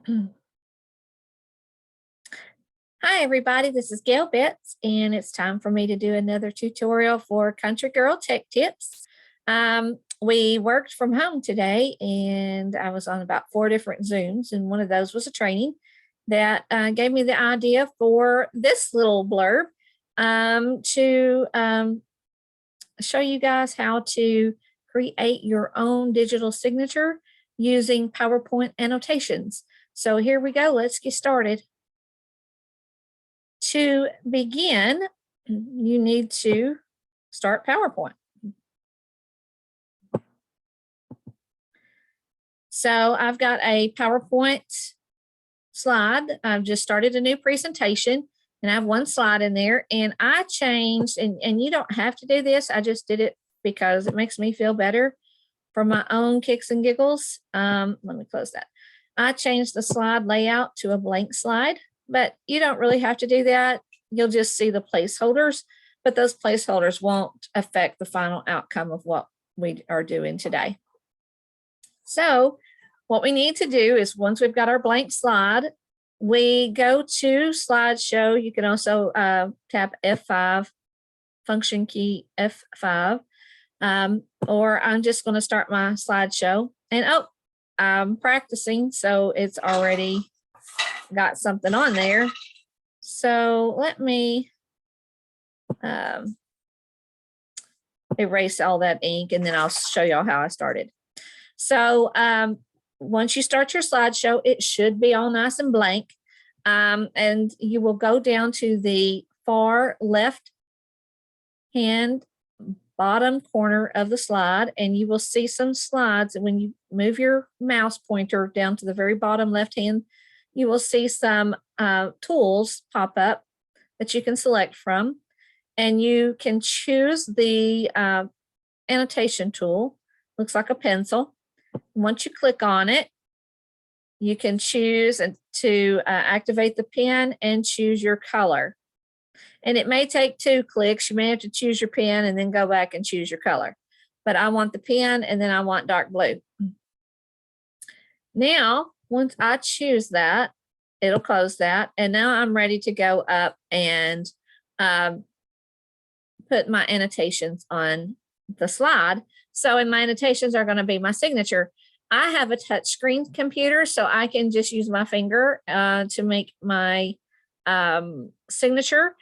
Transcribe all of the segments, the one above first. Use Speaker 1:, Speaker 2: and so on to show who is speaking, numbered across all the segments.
Speaker 1: Hi everybody, this is Gail Betts, and it's time for me to do another tutorial for Country Girl Tech Tips. We worked from home today, and I was on about 4 different Zooms, and one of those was a training that gave me the idea for this little blurb to show you guys how to create your own digital signature using PowerPoint annotations. So here we go, let's get started. To begin, you need to start PowerPoint. So I've got a PowerPoint slide. I've just started a new presentation and I have one slide in there, and I changed, and you don't have to do this. I just did it because it makes me feel better for my own kicks and giggles. Let me close that. I changed the slide layout to a blank slide, but you don't really have to do that. You'll just see the placeholders, but those placeholders won't affect the final outcome of what we are doing today. So what we need to do is, once we've got our blank slide, we go to slideshow. You can also tap F5, function key F5, or I'm just going to start my slideshow. And I'm practicing, so it's already got something on there. So let me erase all that ink, and then I'll show y'all how I started. So once you start your slideshow, it should be all nice and blank. And you will go down to the far left hand bottom corner of the slide, and you will see some slides. And when you move your mouse pointer down to the very bottom left hand, you will see some tools pop up that you can select from, and you can choose the annotation tool. Looks like a pencil. Once you click on it, you can choose to activate the pen and choose your color. And it may take 2 clicks. You may have to choose your pen and then go back and choose your color. But I want the pen, and then I want dark blue. Now, once I choose that, it'll close that. And now I'm ready to go up and put my annotations on the slide. So in my annotations are going to be my signature. I have a touch screen computer, so I can just use my finger to make my signature.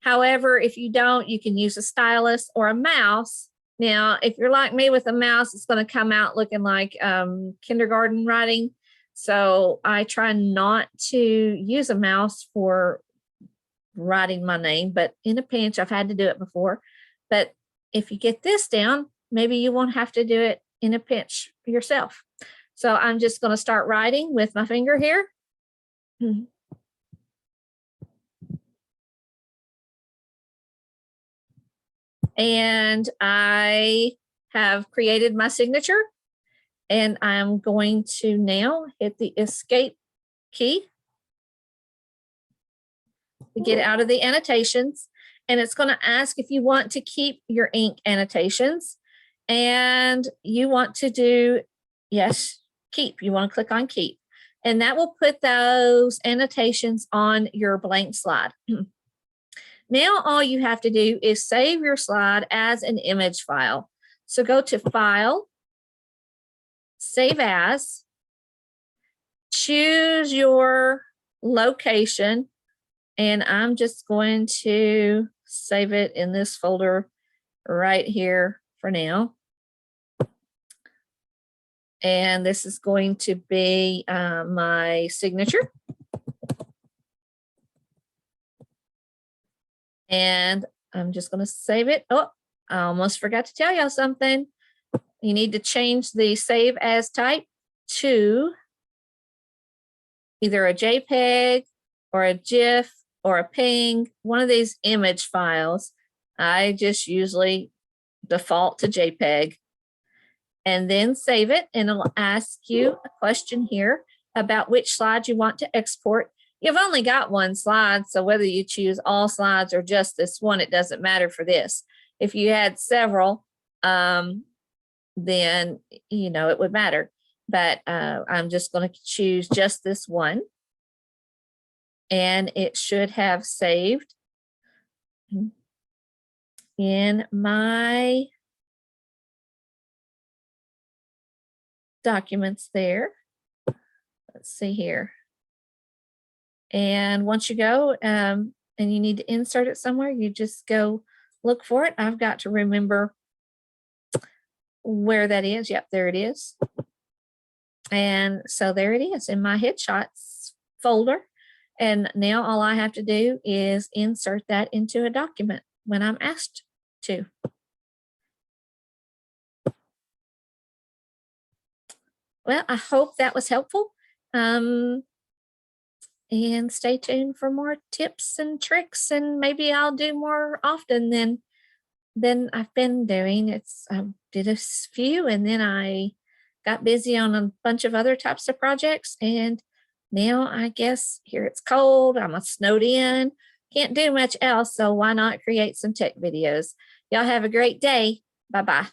Speaker 1: However, if you don't, you can use a stylus or a mouse. Now, if you're like me with a mouse, it's going to come out looking like kindergarten writing. So I try not to use a mouse for writing my name, but in a pinch, I've had to do it before. But if you get this down, maybe you won't have to do it in a pinch yourself. So I'm just going to start writing with my finger here. And I have created my signature, and I'm going to now hit the escape key to get out of the annotations. And it's going to ask if you want to keep your ink annotations, and you want to do, yes, keep. You want to click on keep, and that will put those annotations on your blank slide. Now all you have to do is save your slide as an image file. So go to File, Save As, choose your location, and I'm just going to save it in this folder right here for now. And this is going to be my signature. And I'm just going to save it. Oh, I almost forgot to tell y'all something. You need to change the save as type to either a JPEG or a GIF or a PNG, one of these image files. I just usually default to JPEG, and then save it, and it'll ask you a question here about which slide you want to export. You've only got one slide, so whether you choose all slides or just this one, it doesn't matter for this. If you had several, then, it would matter. but I'm just going to choose just this one. And it should have saved in my documents there. Let's see here. And once you go and you need to insert it somewhere, you just go look for it. I've got to remember where that is. Yep, there it is. And so there it is in my headshots folder. And now all I have to do is insert that into a document when I'm asked to. Well, I hope that was helpful. And stay tuned for more tips and tricks, and maybe I'll do more often than I've been doing. I did a few, and then I got busy on a bunch of other types of projects, and now I guess here it's cold, I'm snowed in, can't do much else, so why not create some tech videos? Y'all have a great day. Bye-bye.